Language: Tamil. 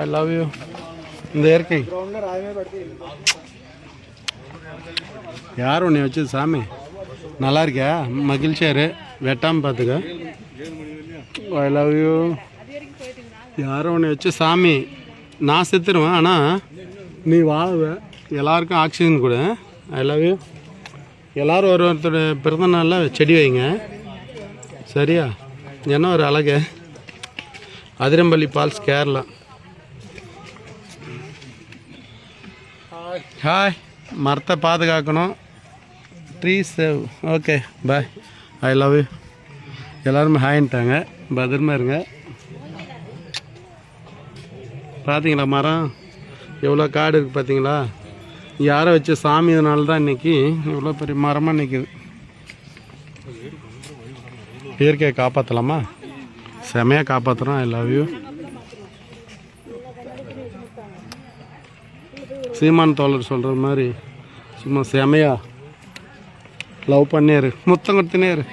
I love you. இந்த இயற்கை யார் உன்னை வச்சது சாமி? நல்லா இருக்கியா? மகிழ்ச்சியாரு, வெட்டாமல் பார்த்துக்க. I love you. யாரும் உன்னை வச்சு சாமி, நான் செத்துருவேன், ஆனால் நீ வாழவ. எல்லாருக்கும் ஆக்சிஜன் கொடு. I love you. எல்லோரும் ஒருத்தர் பிறந்த நாளில் செடி வைங்க, சரியா? என்ன ஒரு அழகு. அதிரம்பள்ளி ஃபால்ஸ், கேரளா. ஹாய். மரத்தை பாதுகாக்கணும். Tree save. Okay bye. I love you. எல்லோருமே ஹாய்ன்ட்டாங்க. பத்திரமா இருங்க. பார்த்தீங்களா மரம் எவ்வளோ காடு இருக்குது பார்த்தீங்களா? யாரை வச்ச சாமி, இதனால தான் இன்றைக்கி இவ்வளோ பெரிய மரமாக நிற்கிது. இயற்கையை காப்பாற்றலாமா? செமையாக காப்பாற்றுறோம். I love you. சீமான் தோழர் சொல்கிற மாதிரி சும்மா செமையாக லவ் பண்ணியாரு, முத்தம் கொடுத்துனேரு.